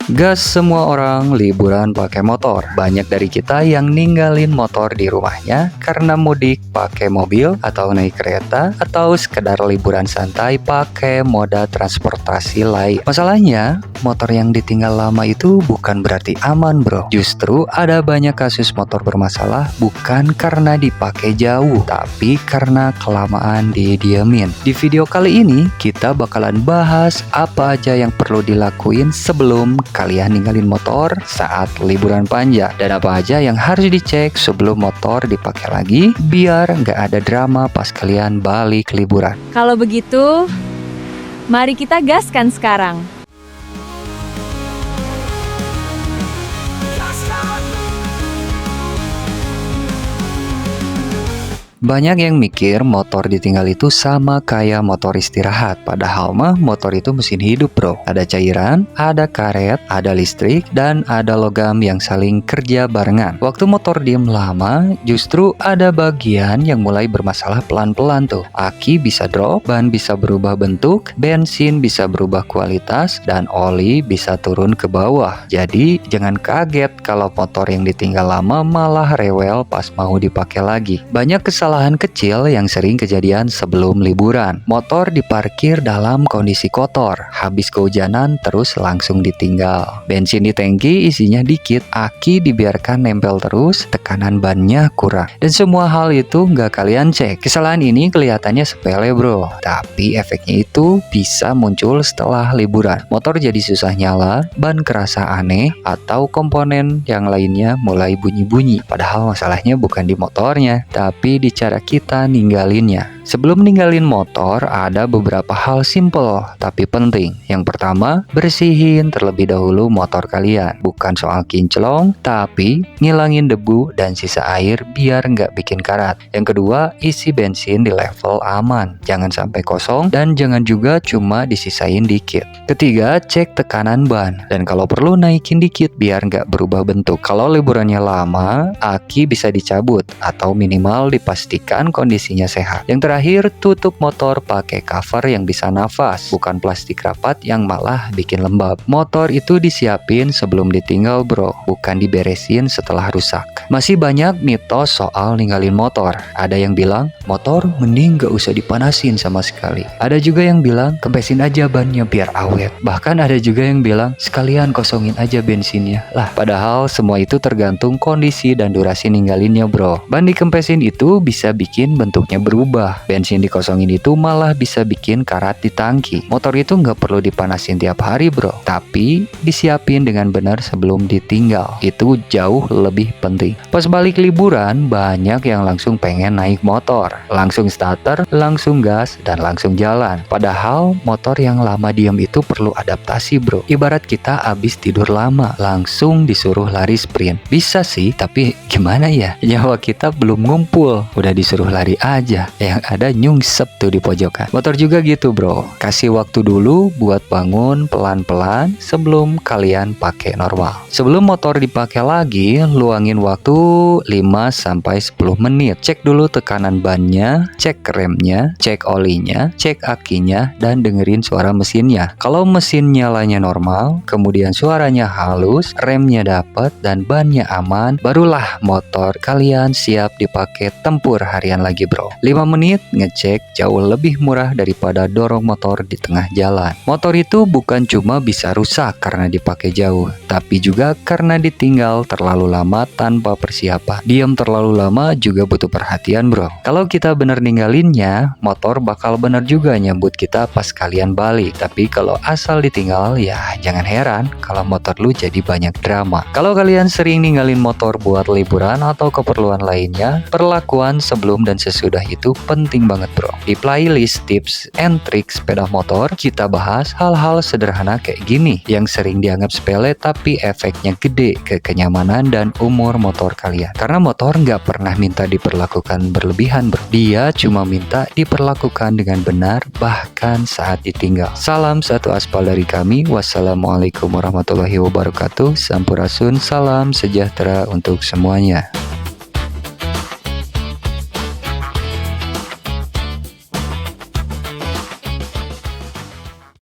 Gas semua orang liburan pakai motor. Banyak dari kita yang ninggalin motor di rumahnya karena mudik pakai mobil atau naik kereta atau sekedar liburan santai pakai moda transportasi lain. Masalahnya, motor yang ditinggal lama itu bukan berarti aman, bro. Justru ada banyak kasus motor bermasalah bukan karena dipakai jauh, tapi karena kelamaan didiemin. Di video kali ini kita bakalan bahas apa aja yang perlu dilakuin sebelum kalian ninggalin motor saat liburan panjang, dan apa aja yang harus dicek sebelum motor dipakai lagi biar nggak ada drama pas kalian balik liburan. Kalau begitu, mari kita gaskan sekarang. Banyak yang mikir motor ditinggal itu sama kayak motor istirahat. Padahal mah motor itu mesin hidup, bro. Ada cairan, ada karet, ada listrik, dan ada logam yang saling kerja barengan. Waktu motor diem lama, justru ada bagian yang mulai bermasalah pelan-pelan tuh. Aki bisa drop, ban bisa berubah bentuk, bensin bisa berubah kualitas, dan oli bisa turun ke bawah. Jadi jangan kaget kalau motor yang ditinggal lama malah rewel pas mau dipakai lagi. Banyak kesalahan kecil yang sering kejadian sebelum liburan. Motor diparkir dalam kondisi kotor, habis kehujanan terus langsung ditinggal. Bensin di tangki isinya dikit, aki dibiarkan nempel terus, tekanan bannya kurang. Dan semua hal itu nggak kalian cek. Kesalahan ini kelihatannya sepele, bro, tapi efeknya itu bisa muncul setelah liburan. Motor jadi susah nyala, ban kerasa aneh, atau komponen yang lainnya mulai bunyi-bunyi. Padahal masalahnya bukan di motornya, tapi di cara kita ninggalinnya. Sebelum ninggalin motor, ada beberapa hal simple tapi penting. Yang pertama, bersihin terlebih dahulu motor kalian. Bukan soal kinclong, tapi ngilangin debu dan sisa air biar nggak bikin karat. Yang kedua, isi bensin di level aman. Jangan sampai kosong dan jangan juga cuma disisain dikit. Ketiga, cek tekanan ban. Dan kalau perlu naikin dikit biar nggak berubah bentuk. Kalau liburannya lama, aki bisa dicabut atau minimal dipastikan kondisinya sehat. Yang terakhir, tutup motor pakai cover yang bisa nafas, bukan plastik rapat yang malah bikin lembab. Motor itu disiapin sebelum ditinggal, bro, bukan diberesin setelah rusak. Masih banyak mitos soal ninggalin motor. Ada yang bilang, motor mending gak usah dipanasin sama sekali. Ada juga yang bilang, kempesin aja bannya biar awet. Bahkan ada juga yang bilang, sekalian kosongin aja bensinnya. Lah, padahal semua itu tergantung kondisi dan durasi ninggalinnya, bro. Ban dikempesin itu bisa bikin bentuknya berubah. Bensin dikosongin itu malah bisa bikin karat di tangki. Motor itu nggak perlu dipanasin tiap hari, bro, tapi disiapin dengan benar sebelum ditinggal. Itu jauh lebih penting. Pas balik liburan, banyak yang langsung pengen naik motor. Langsung starter, langsung gas, dan langsung jalan. Padahal motor yang lama diam itu perlu adaptasi, bro. Ibarat kita abis tidur lama, langsung disuruh lari sprint. Bisa sih, tapi gimana ya? Nyawa kita belum ngumpul, udah disuruh lari aja. Yang ada nyungsep tuh di pojokan. Motor juga gitu, bro. Kasih waktu dulu buat bangun pelan-pelan sebelum kalian pakai normal. Sebelum motor dipakai lagi, luangin waktu 5-10 menit. Cek dulu tekanan bannya, cek remnya, cek olinya, cek akinya, dan dengerin suara mesinnya. Kalau mesin nyalanya normal, kemudian suaranya halus, remnya dapet, dan bannya aman, barulah motor kalian siap dipakai tempur harian lagi, bro. 5 menit ngecek jauh lebih murah daripada dorong motor di tengah jalan. Motor itu bukan cuma bisa rusak karena dipakai jauh, tapi juga karena ditinggal terlalu lama tanpa persiapan. Diam terlalu lama juga butuh perhatian, bro. Kalau kita bener ninggalinnya, motor bakal bener juga nyambut kita pas kalian balik. Tapi kalau asal ditinggal, ya jangan heran kalau motor lu jadi banyak drama. Kalau kalian sering ninggalin motor buat liburan atau keperluan lainnya, perlakuan sebelum dan sesudah itu penting banget, bro. Di playlist tips and trik sepeda motor, kita bahas hal-hal sederhana kayak gini yang sering dianggap sepele tapi efeknya gede ke kenyamanan dan umur motor kalian. Karena motor nggak pernah minta diperlakukan berlebihan, bro. Dia cuma minta diperlakukan dengan benar bahkan saat ditinggal. Salam satu aspal dari kami. Wassalamualaikum warahmatullahi wabarakatuh. Sampurasun, salam sejahtera untuk semuanya.